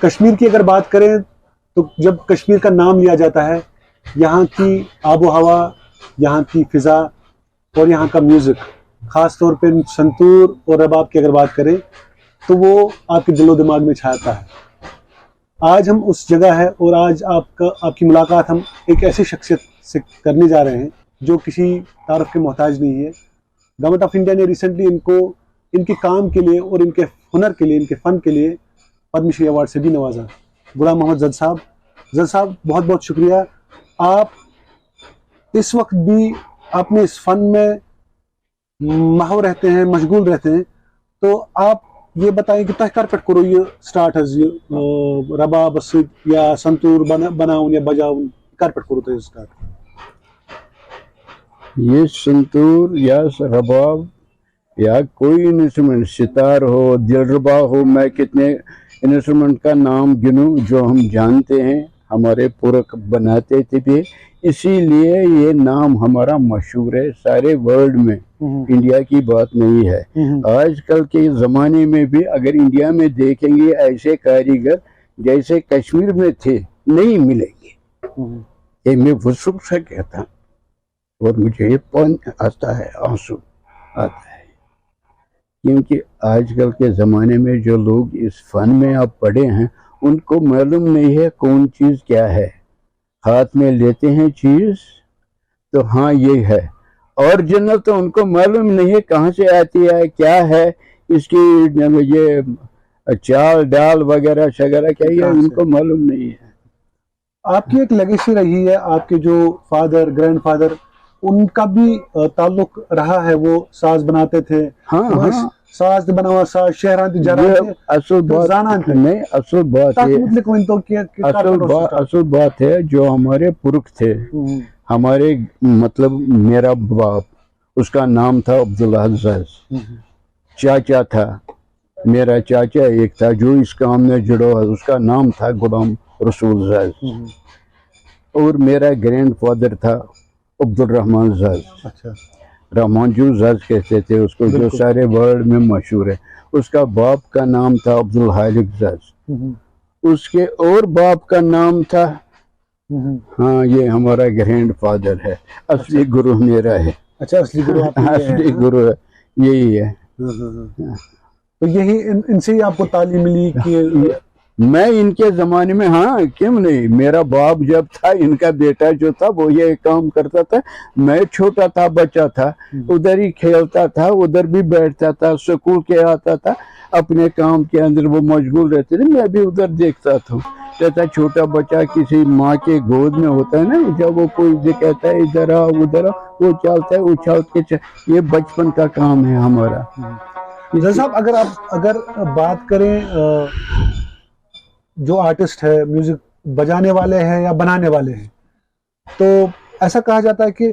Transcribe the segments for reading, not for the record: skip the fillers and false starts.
کشمیر کی اگر بات کریں تو جب کشمیر کا نام لیا جاتا ہے، یہاں کی آب و ہوا، یہاں کی فضا اور یہاں کا میوزک، خاص طور پہ سنتور اور رباب کی اگر بات کریں تو وہ آپ کے دل و دماغ میں چھاتا ہے۔ آج ہم اس جگہ ہے اور آج آپ کی ملاقات ہم ایک ایسی شخصیت سے کرنے جا رہے ہیں جو کسی تعارف کے محتاج نہیں ہے۔ گورنمنٹ آف انڈیا نے ریسنٹلی ان کو ان کے کام کے لیے اور ان کے ہنر کے لیے، ان کے فن کے لیے پدم شری ایوارڈ سے بھی نوازا۔ غلام محمد زد صاحب بہت بہت شکریہ۔ آپ اس وقت بھی اپنے اس فن میں مہو رہتے ہیں، مشغول رہتے ہیں، تو آپ یہ بتائیں کہ تہ کر پہ کرو یہ سٹارٹ حظ یہ رباب یا سنتور بناؤن یا بجاؤن کر پہ کرو تہ سٹارٹ؟ یہ سنتور یا رباب یا کوئی انسٹرومنٹ، ستار ہو، دلربا ہو، میں کتنے انسٹرومنٹ کا نام گنوں جو ہم جانتے ہیں، ہمارے پورک بناتے تھے بھی، اسی لیے یہ نام ہمارا مشہور ہے سارے ورلڈ میں، انڈیا کی بات نہیں ہے۔ آج کل کے زمانے میں بھی اگر انڈیا میں دیکھیں گے ایسے کاریگر جیسے کشمیر میں تھے نہیں ملیں گے۔ یہ میں وسوخ سے کہتا ہوں اور مجھے یہ پن آتا ہے، آنسو آتا ہے، کیونکہ آج کل کے زمانے میں جو لوگ اس فن میں اب پڑے ہیں ان کو معلوم نہیں ہے کون چیز کیا ہے۔ ہاتھ میں لیتے ہیں چیز تو ہاں یہ ہے، اوریجنل تو ان کو معلوم نہیں ہے کہاں سے آتی ہے، کیا ہے اس کی یہ چال ڈال وغیرہ شغیرہ کیا، یہ ان کو معلوم نہیں ہے۔ آپ کی ایک لیگیسی رہی ہے، آپ کے جو فادر، گرینڈ فادر، ان کا بھی تعلق رہا ہے، وہ ساز بناتے تھے۔ ہاں ساز بنا ہوا ساز شہران اصل بات ہے جو ہمارے پرکھ تھے، ہمارے مطلب میرا باپ اس کا نام تھا عبداللہ زز، چاچا تھا میرا چاچا ایک تھا جو اس کام میں جڑا، اس کا نام تھا غلام رسول زز، اور میرا گرینڈ فادر تھا عبدالرحمان زز، رحمان جو زز کہتے تھے اس کو، جو سارے ورلڈ میں مشہور ہے۔ اس کا باپ کا نام تھا عبدالحالق زز، اس کے اور باپ کا نام تھا، ہاں یہ ہمارا گرینڈ فادر ہے، اصلی گرو میرا ہے۔ اچھا، اصلی گرو ہے یہی ہے۔ تو یہی ان سے ہی آپ کو تعلیم ملی کہ میں ان کے زمانے میں، ہاں کیوں نہیں، میرا باپ جب تھا ان کا بیٹا جو تھا وہ یہ کام کرتا تھا، میں چھوٹا تھا، بچہ تھا، ادھر ہی کھیلتا تھا، ادھر بھی بیٹھتا تھا، سکول کے آتا تھا، اپنے کام کے اندر وہ مشغول رہتے تھے، میں بھی ادھر دیکھتا تھا۔ جیسا چھوٹا بچہ کسی ماں کے گود میں ہوتا ہے نا، جب وہ کوئی کہتا ہے ادھر آ ادھر آ، وہ چلتا ہے اچھال کے، یہ بچپن کا کام ہے ہمارا۔ صاحب اگر بات کریں جو آرٹسٹ ہے، میوزک بجانے والے ہیں یا بنانے والے ہیں، تو ایسا کہا جاتا ہے کہ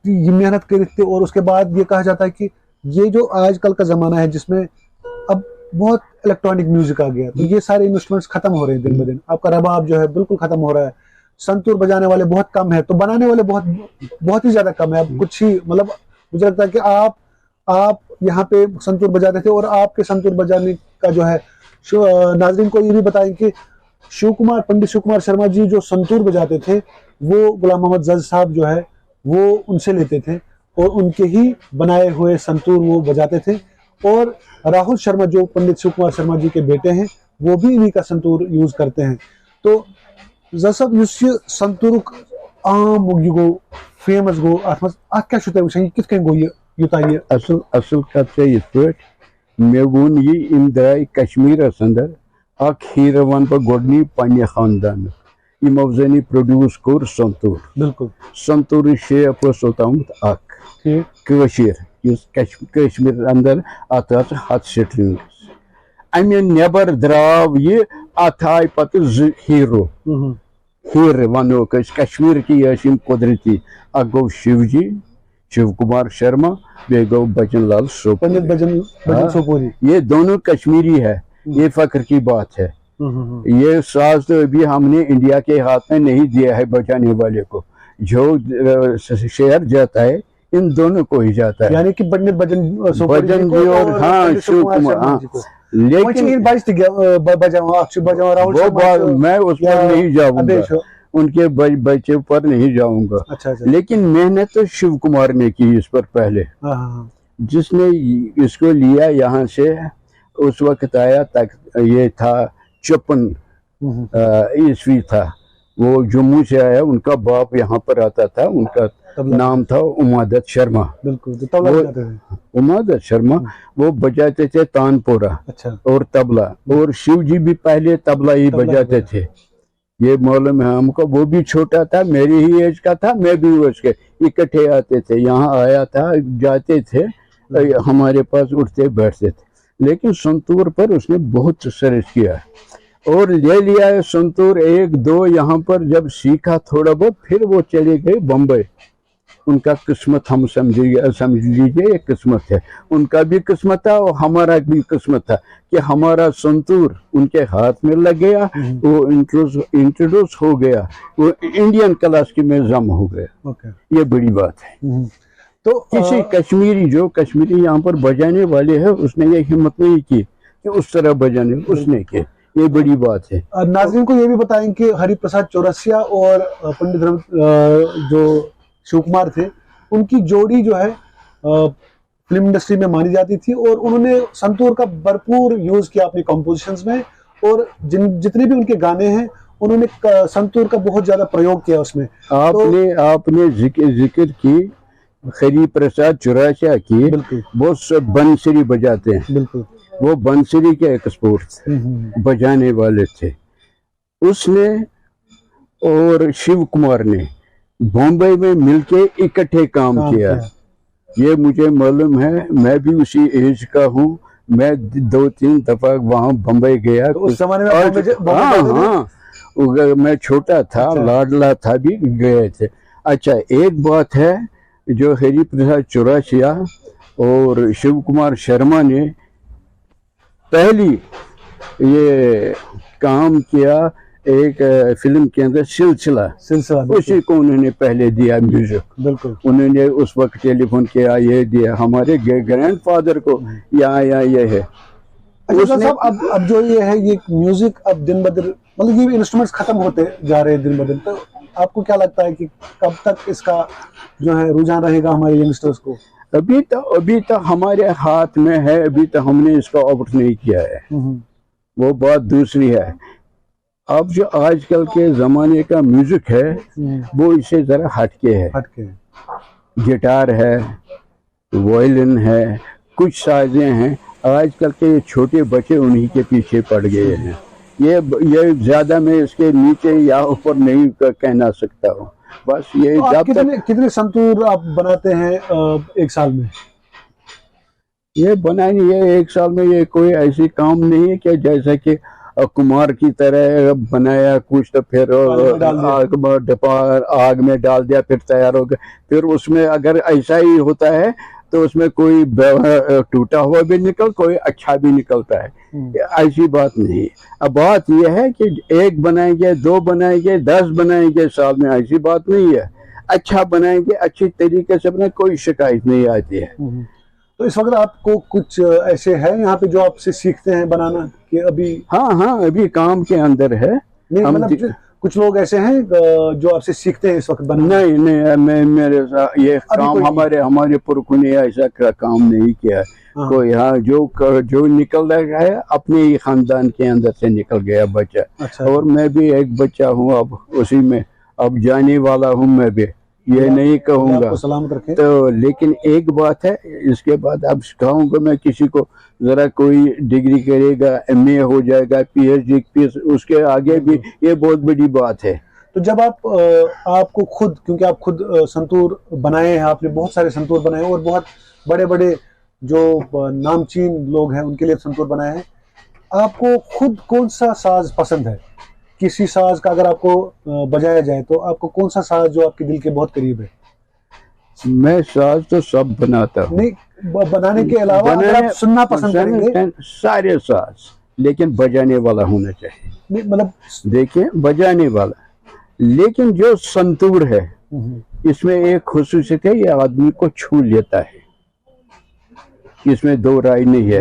یہ محنت کرتے، اور اس کے بعد یہ کہا جاتا ہے کہ یہ جو آج کل کا زمانہ ہے جس میں اب بہت الیکٹرانک میوزک آ گیا، تو یہ سارے انسٹرومنٹس ختم ہو رہے ہیں دن بدن۔ آپ کا رباب جو ہے بالکل ختم ہو رہا ہے، سنتور بجانے والے بہت کم ہیں، تو بنانے والے بہت ہی زیادہ کم ہے۔ اب کچھ ہی، مطلب مجھے لگتا ہے کہ آپ یہاں پہ سنتور بجاتے تھے، اور آپ کے سنتور بجانے کا جو ہے، ناظرین کو یہ بھی بتائیں کہ پنڈت شیو کمار شرما جی جو سنتور بجاتے تھے، وہ غلام محمد زز صاحب جو ہے وہ ان سے لیتے تھے، اور ان کے ہی بنائے ہوئے سنتور وہ بجاتے تھے۔ اور راہل شرما جو پنڈت شیو کمار شرما جی کے بیٹے ہیں، وہ بھی انہی کا سنتور یوز کرتے ہیں۔ تو زز صاحب اس سنتور عام یہ گو فیمس گو ات کیا چھو تُہۍ وچھان، کتھ کٔنۍ گو یہ یوتاہ یہ اصل کتھ چھِ یِتھ پٲٹھۍ مےٚ ووٚن یہِ یِم درٛاے کشمیٖرس انٛدر اکھ ہیٖرٕ ونہٕ بہٕ گۄڈنی پننہِ خاندانُک، یِمو زن یہِ پروڈیوس کوٚر سنتور۔ بالکل سنتورٕچ شیپ ٲس اوٚتامتھ اکھ کٲشِر، یُس کشمیر اندر اتھ ٲس ہتھ سٹرنگس، امہِ نٮ۪بر درٛاو یہِ، اتھ آے پتہٕ زٕ ہیٖرو، ہیٖرٕ ونوکھ أسۍ کشمیٖرکی ٲسۍ یِم قۄدرتی، اکھ گوٚو شیو جی، شیو کمار شرما، بیٚیہِ گوٚو بچن لال سوپوری۔ یہ دونوں کشمیری ہے، یہ فخر کی بات ہے۔ یہ ساز تو ابھی ہم نے انڈیا کے ہاتھ میں نہیں دیا ہے بجانے والے کو، جو شہر جاتا ہے ان دونوں کو ہی جاتا ہے، یعنی کہ بجن جی اور ہاں شیو کمار، ہاں لیکن وہ میں اس پر نہیں جاؤں گا، ان کے بچے پر نہیں جاؤں گا. لیکن محنت تو شیو کمار نے کی اس پر پہلے، جس نے اس کو لیا یہاں سے. اس وقت آیا تک یہ تھا 56 عیسوی تھا. وہ جموں سے آیا، ان کا باپ یہاں پر آتا تھا، ان کا نام تھا امادت شرما. امادت شرما وہ بجاتے تھے تان پورا اور طبلہ، اور شیو جی بھی پہلے طبلہ ہی بجاتے تھے. یہ معلوم ہے ہم کو. وہ بھی چھوٹا تھا، میری ہی ایج کا تھا، میں بھی اس کے اکٹھے آتے تھے. یہاں آیا تھا، جاتے تھے ہمارے پاس، اٹھتے بیٹھتے تھے. لیکن سنتور پر اس نے بہت سرچ کیا اور لے لیا ہے سنتور 1-2 یہاں پر. جب سیکھا تھوڑا بہت، پھر وہ چلے گئے بمبئی. ان کا قسمت ہم سمجھ لیجیے، یہ قسمت ہے. ان کا بھی قسمت تھا اور ہمارا بھی قسمت تھا کہ ہمارا سنتور ان کے ہاتھ میں لگ گیا، وہ انٹروڈیوس ہو گیا، وہ انڈین کلاسیکی میں ضم ہو گیا. یہ بڑی بات ہے. تو کسی کشمیری یہاں پر بجانے والے ہیں، اس نے یہ ہمت نہیں کی کہ اس طرح بجانے، اس نے کی. یہ بڑی بات ہے. ناظرین کو یہ بھی بتائیں کہ ہری پرساد چورسیا اور پنڈت جو شیو کمار تھے، ان کی جوڑی جو ہے فلم انڈسٹری میں مانی جاتی تھی، اور انہوں نے سنتور کا بھرپور یوز کیا اپنی کمپوزیشنز میں. اور جتنے بھی ان کے گانے ہیں، انہوں نے سنتور کا بہت زیادہ پریوگ کیا اس میں. آپ نے ذکر کی ہری پرساد چورسیا کی. وہ سب بنسری بجاتے ہیں. وہ بنسری کے ایکسپورٹ بجانے والے تھے. اس نے اور شیو کمار نے بمبئی میں مل کے اکٹھے کام کیا. یہ مجھے معلوم ہے، میں بھی اسی ایج کا ہوں. میں 2-3 دفعہ وہاں بمبئی گیا. ہاں، میں چھوٹا تھا، لاڈلا تھا، بھی گئے تھے. اچھا، ایک بات ہے جو ہری پرساد چورسیا اور شیو کمار شرما نے پہلی یہ کام کیا ایک فلم کے اندر، سلسلہ. اسی کو انہوں نے پہلے دیا میوزک. انہوں نے اس وقت ٹیلی فون کیا، یہ دیا ہمارے گرینڈ فادر کو. یہاں یہ ہے. اب جو یہ ہے، یہ میوزک اب دن بدن، مطلب یہ انسٹرومنٹس ختم ہوتے جا رہے ہیں دن بدن. تو آپ کو کیا لگتا ہے کہ کب تک اس کا جو ہے رجحان رہے گا ہمارے ینگسٹرز کو؟ ابھی تو ہمارے ہاتھ میں ہے. ابھی تو ہم نے اس کا آپٹ نہیں کیا ہے. وہ بات دوسری ہے. اب جو آج کل کے زمانے کا میوزک ہے، وہ اس سے ذرا ہٹ کے ہے. گٹار ہے، وائلن ہے، کچھ سازیں ہیں. آج کل کے چھوٹے بچے انہی کے پیچھے پڑ گئے ہیں. یہ زیادہ میں اس کے نیچے یا اوپر نہیں کہنا سکتا ہوں. بس یہ کتنے سنتور آپ بناتے ہیں ایک سال میں؟ یہ بنائیں، یہ ایک سال میں یہ کوئی ایسی کام نہیں ہے کہ جیسا کہ کمار کی طرح بنایا کچھ تو پھر آگ میں ڈال دیا، پھر تیار ہو گیا. پھر اس میں اگر ایسا ہی ہوتا ہے تو اس میں کوئی ٹوٹا ہوا بھی کوئی اچھا بھی نکلتا ہے. ایسی بات نہیں. اب بات یہ ہے کہ 1 بنائیں گے، 2 بنائیں گے، 10 بنائیں گے سال میں، ایسی بات نہیں ہے. اچھا بنائیں گے، اچھی طریقے سے بنائیں، کوئی شکایت نہیں آتی ہے. تو اس وقت آپ کو کچھ ایسے ہیں یہاں پہ جو آپ سے سیکھتے ہیں بنانا کہ ابھی؟ ہاں، ابھی کام کے اندر ہے. کچھ لوگ ایسے ہیں جو آپ سے سیکھتے ہیں اس وقت بنانا؟ نہیں، میرے ساتھ یہ کام ہمارے پرکھوں نے ایسا کام نہیں کیا. کوئی جو نکل رہا ہے اپنے ہی خاندان کے اندر سے نکل گیا بچہ. اور میں بھی ایک بچہ ہوں، اب اسی میں اب جانے والا ہوں. میں بھی یہ نہیں کہوں گا تو، لیکن ایک بات ہے، اس کے بعد اب کہوں گا میں کسی کو ذرا کوئی ڈگری کرے گا، MA ہو جائے گا، PhD، اس کے آگے بھی یہ بہت بڑی بات ہے. تو جب آپ کو خود، کیونکہ آپ خود سنتور بنائے ہیں، آپ نے بہت سارے سنتور بنائے اور بہت بڑے بڑے جو نامچین لوگ ہیں ان کے لیے سنتور بنائے ہیں، آپ کو خود کون سا ساز پسند ہے؟ کسی ساز کا اگر آپ کو بجایا جائے تو آپ کو کون سا ساز جو آپ کے دل کے بہت قریب ہے؟ میں ساز تو سب بناتا ہوں. نہیں، بنانے کے علاوہ اگر آپ سننا پسند کریں گے؟ سارے ساز، لیکن بجانے والا ہونا چاہیے. مطلب دیکھیں، بجانے والا. لیکن جو سنتور ہے اس میں ایک خصوصیت ہے، یہ آدمی کو چھو لیتا ہے. اس میں 2 رائے نہیں ہے.